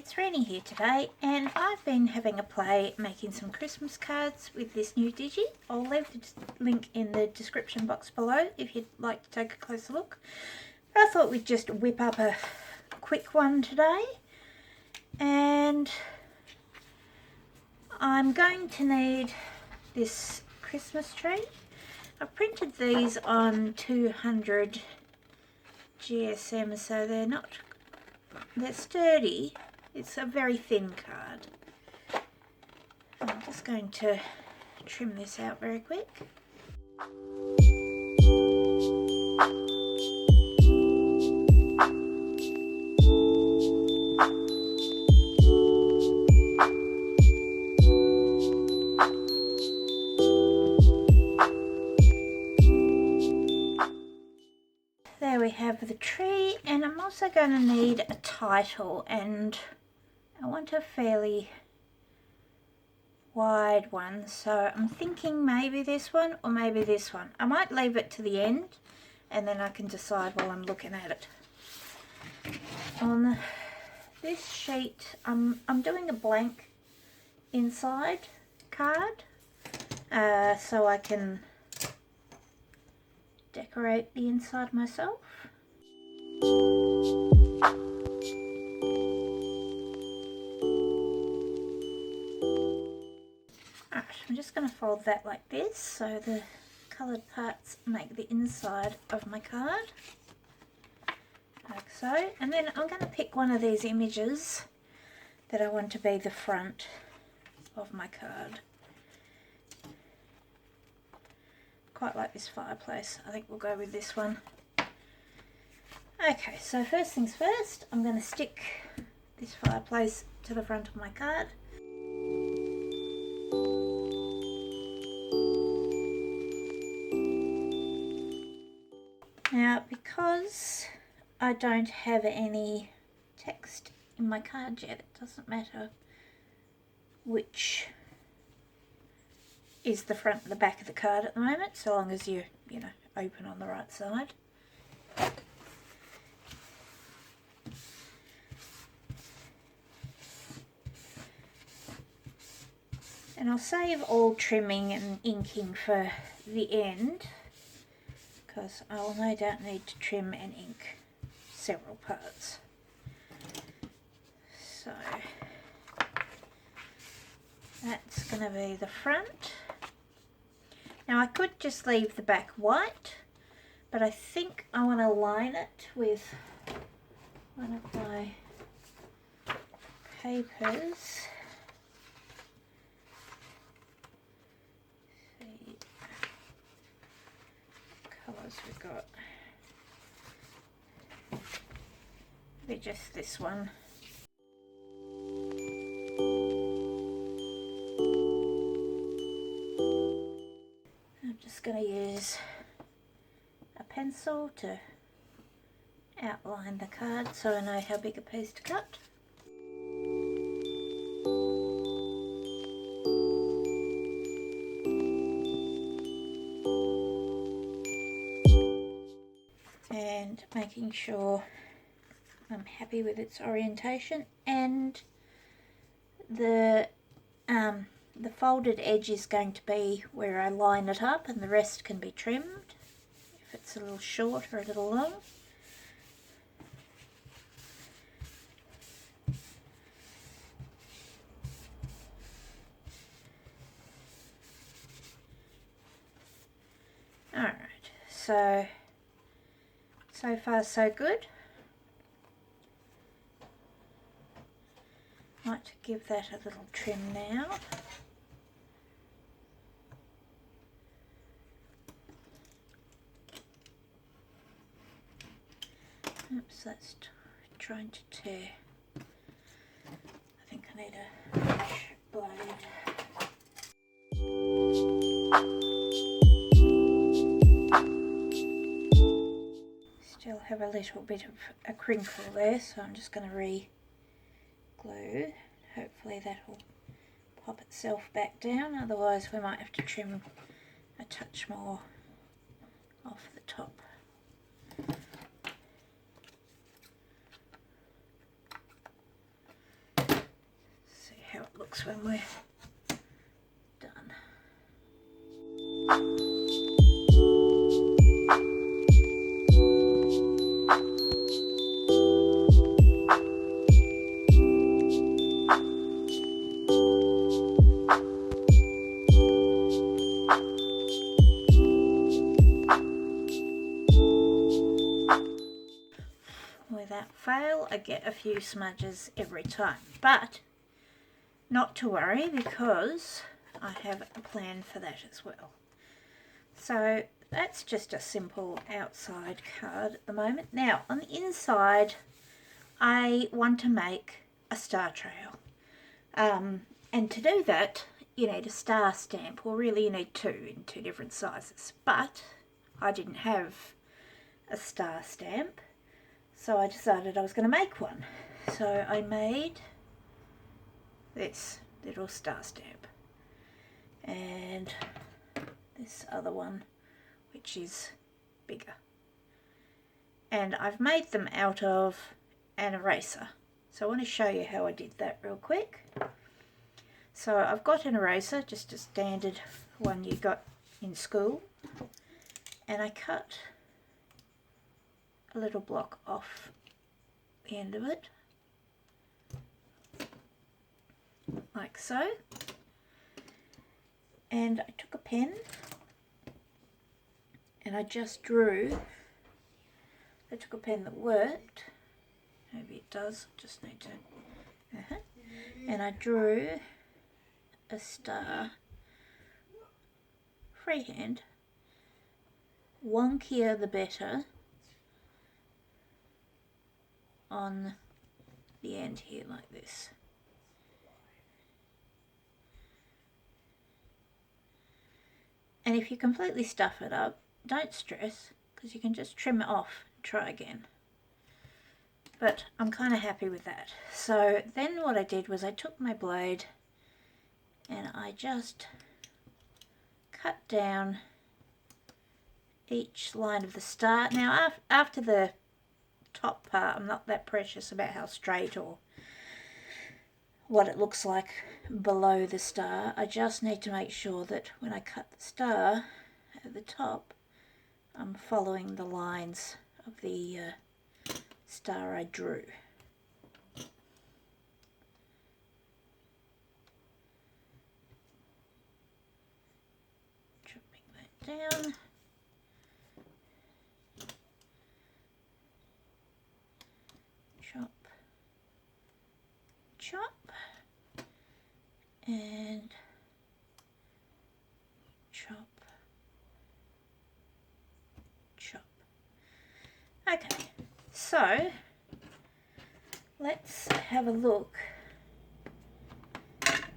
it's Renee here today, and I've been having a play making some Christmas cards with this new digi. I'll leave the link in the description box below if you'd like to take a closer look. I thought we'd just whip up a quick one today, and I'm going to need this Christmas tree. I printed these on 200 GSM, so they're sturdy. It's a very thin card. I'm just going to trim this out very quick. There we have the tree, and I'm also going to need a title, and I want a fairly wide one, so I'm thinking maybe this one or maybe this one. I might leave it to the end and then I can decide while I'm looking at it. On this sheet I'm doing a blank inside card so I can decorate the inside myself. Alright, I'm just going to fold that like this so the coloured parts make the inside of my card, like so. And then I'm going to pick one of these images that I want to be the front of my card. Quite like this fireplace. I think we'll go with this one. Okay, so first things first, I'm going to stick this fireplace to the front of my card. Now, because I don't have any text in my card yet, it doesn't matter which is the front and the back of the card at the moment, so long as you know, open on the right side. And I'll save all trimming and inking for the end, because I will no doubt need to trim and ink several parts. So that's going to be the front. Now I could just leave the back white, but I think I want to line it with one of my papers. See what colours we've got. Maybe just this one. I'm just going to use a pencil to outline the card so I know how big a piece to cut. And making sure I'm happy with its orientation, and the folded edge is going to be where I line it up, and the rest can be trimmed if it's a little short or a little long. Alright, so far so good. Might give that a little trim now. Oops, that's trying to tear. I think I need a blade. Still have a little bit of a crinkle there, so I'm just going to re-glue. Hopefully that will pop itself back down, otherwise we might have to trim a touch more off the top. looks when we're done. Without fail, I get a few smudges every time, but not to worry because I have a plan for that as well. So that's just a simple outside card at the moment. Now on the inside I want to make a star trail, and to do that you need a star stamp. Well, really you need two in two different sizes, but I didn't have a star stamp, so I decided I was going to make one. So I made this little star stamp and this other one which is bigger, and I've made them out of an eraser. So I want to show you how I did that real quick. So I've got an eraser, just a standard one you got in school, and I cut a little block off the end of it like so, and I took a pen and I just drew. I took a pen that worked, maybe it does, just need to, and I drew a star freehand, wonkier the better, on the end here like this. And if you completely stuff it up, don't stress, because you can just trim it off and try again. But I'm kind of happy with that. So then what I did was I took my blade and I just cut down each line of the star. Now after the top part, I'm not that precious about how straight or what it looks like below the star. I just need to make sure that when I cut the star at the top, I'm following the lines of the star I drew. Chopping that down. Chop, chop, and chop, chop. Okay, so let's have a look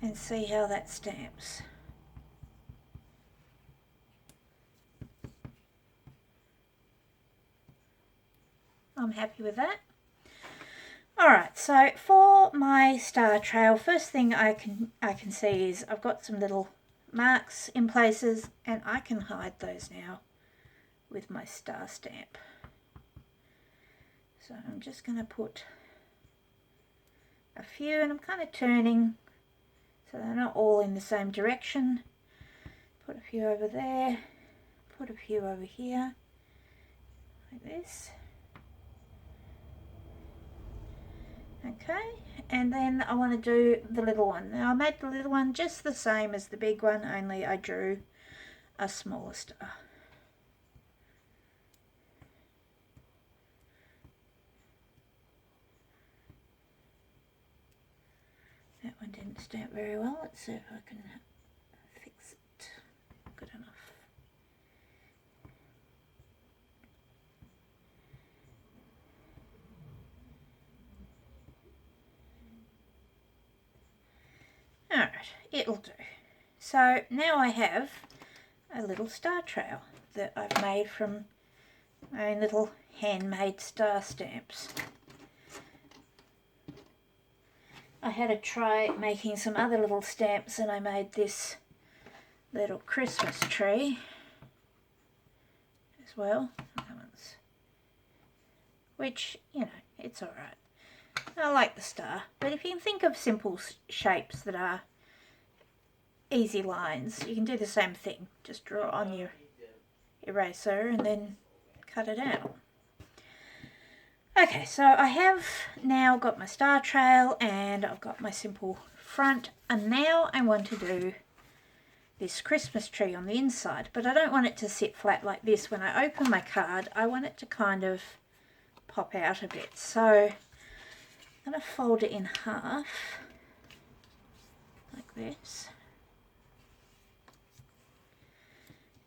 and see how that stamps. I'm happy with that. Alright, so for my star trail, first thing I can see is I've got some little marks in places, and I can hide those now with my star stamp. So I'm just going to put a few, and I'm kind of turning so they're not all in the same direction. Put a few over there, put a few over here, like this. Okay, and then I want to do the little one. Now I made the little one just the same as the big one, only I drew a smaller star. That one didn't stamp very well. Let's see if I can fix it. Good enough. Alright, it'll do. So now I have a little star trail that I've made from my own little handmade star stamps. I had a try making some other little stamps, and I made this little Christmas tree as well, which, you know, it's alright. I like the star, but if you can think of simple shapes that are easy lines, you can do the same thing. Just draw on your eraser and then cut it out. Okay, so I have now got my star trail and I've got my simple front, and now I want to do this Christmas tree on the inside, but I don't want it to sit flat like this. When I open my card, I want it to kind of pop out a bit. So I'm going to fold it in half like this.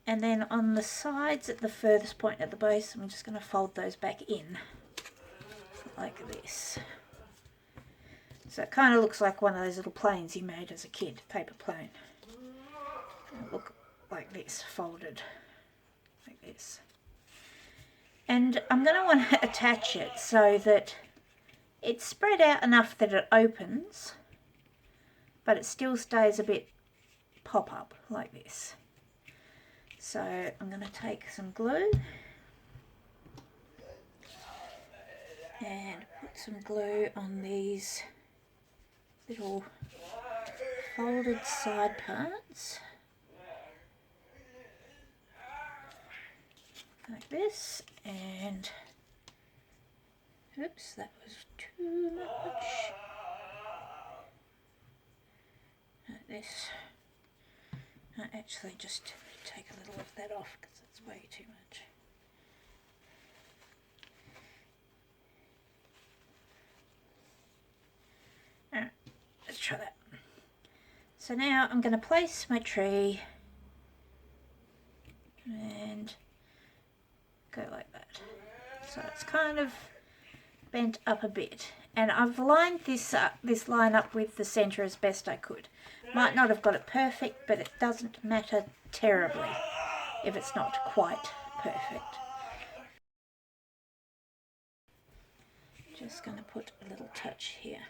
And then on the sides at the furthest point at the base, I'm just going to fold those back in like this. So it kind of looks like one of those little planes you made as a kid, paper plane. It'll look like this, folded like this. And I'm going to want to attach it so that it's spread out enough that it opens, but it still stays a bit pop-up like this. So I'm going to take some glue and put some glue on these little folded side parts like this, and oops, that was too much. Like this. I actually just take a little of that off because it's way too much. Alright, let's try that. So now I'm going to place my tree and go like that. So it's kind of bent up a bit, and I've lined this line up with the centre as best I could. Might not have got it perfect, but it doesn't matter terribly if it's not quite perfect. Just going to put a little touch here.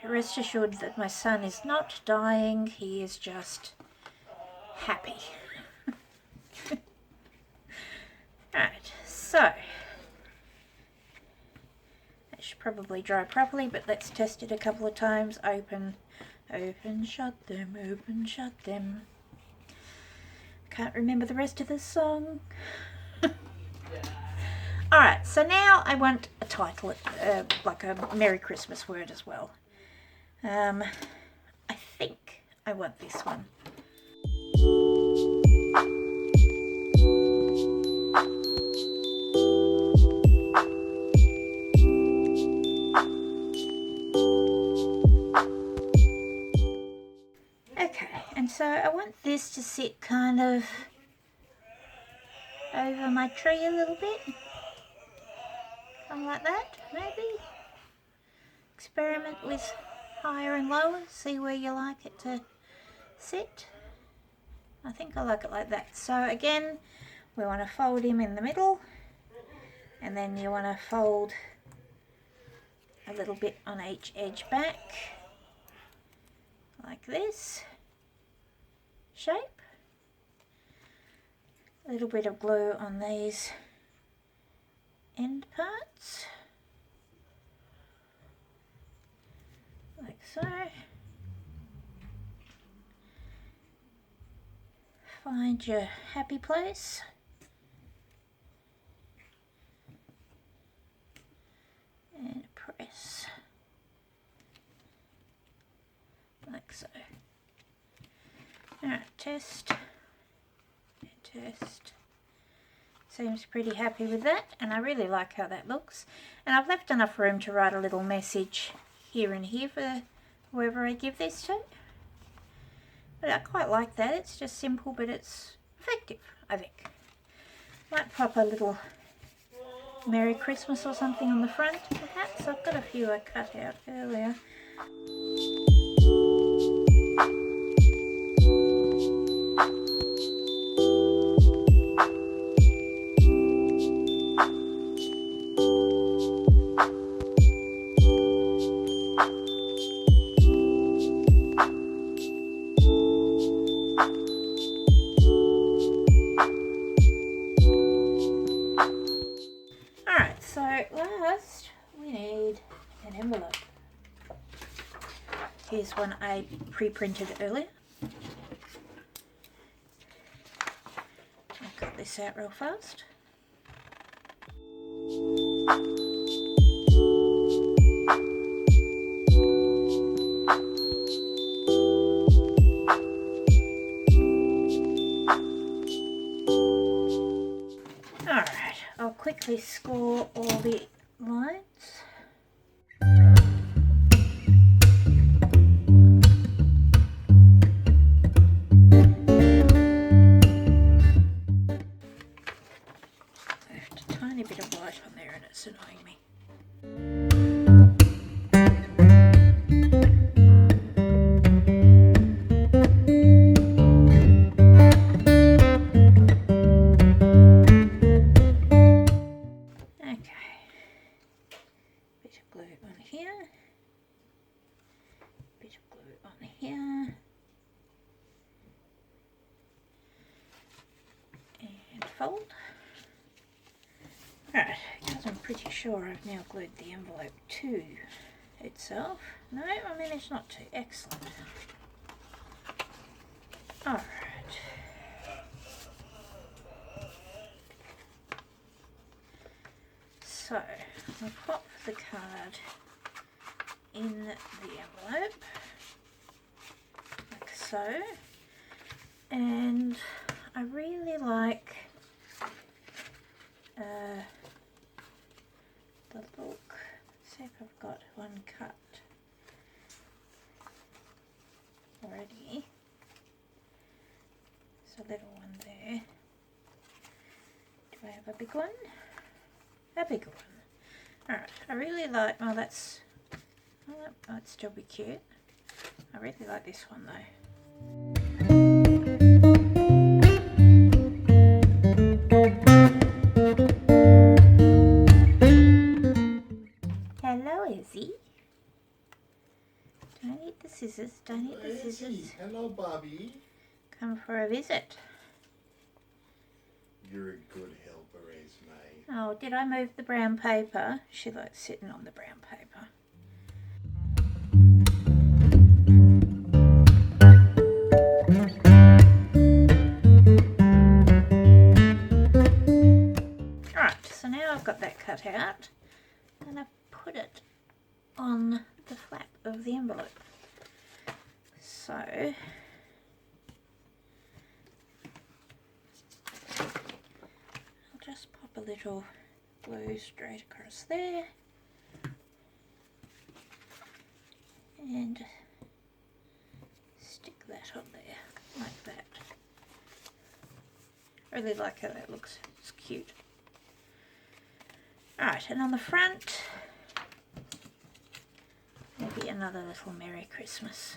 Rest assured that my son is not dying, he is just happy. Right, so that should probably dry properly, but let's test it a couple of times. Open, open, shut them, open, shut them. Can't remember the rest of the song. Alright, so now I want a title, like a Merry Christmas word as well. I think I want this one. Okay, and so I want this to sit kind of over my tree a little bit. Something like that, maybe. Experiment with higher and lower, see where you like it to sit. I think I like it like that. So again, we want to fold him in the middle, and then you want to fold a little bit on each edge back, like this shape. A little bit of glue on these end parts, like so. Find your happy place. And press. Like so. Alright, test. Test. Seems pretty happy with that, and I really like how that looks. And I've left enough room to write a little message here and here for whoever I give this to. But I quite like that. It's just simple, but it's effective, I think. Might pop a little Merry Christmas or something on the front, perhaps. I've got a few I cut out earlier. we need an envelope. Here's one I pre-printed earlier. I'll cut this out real fast. Alright, I'll quickly score all the lines. Left a tiny bit of white on there and it's annoying me. Fold. Alright, because I'm pretty sure I've now glued the envelope to itself. No, I managed not to. Excellent. Alright. So, I'll pop the card in the envelope, like so. And I really like the look. See if I've got one cut already. There's a little one there. Do I have a big one? A big one. Alright, I really like, well that's, well, that might still be cute. I really like this one though. Hello, Izzy. Don't eat the scissors. Don't eat the scissors. Hello, Bobby. Come for a visit. You're a good helper, Esme. Oh, did I move the brown paper? She likes sitting on the brown paper. Alright, so now I've got that cut out and I've put it on the flap of the envelope. So I'll just pop a little glue straight across there and stick that on there like that. I really like how that looks. It's cute. Alright, and on the front, maybe another little Merry Christmas.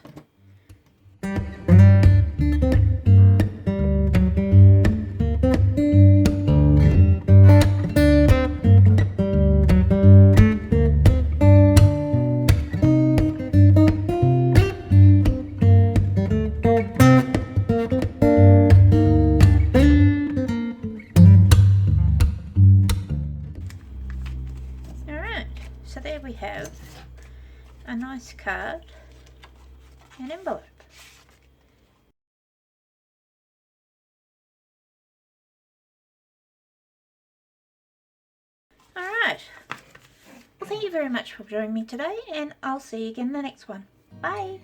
So there we have a nice card and envelope. Alright, well thank you very much for joining me today and I'll see you again in the next one. Bye!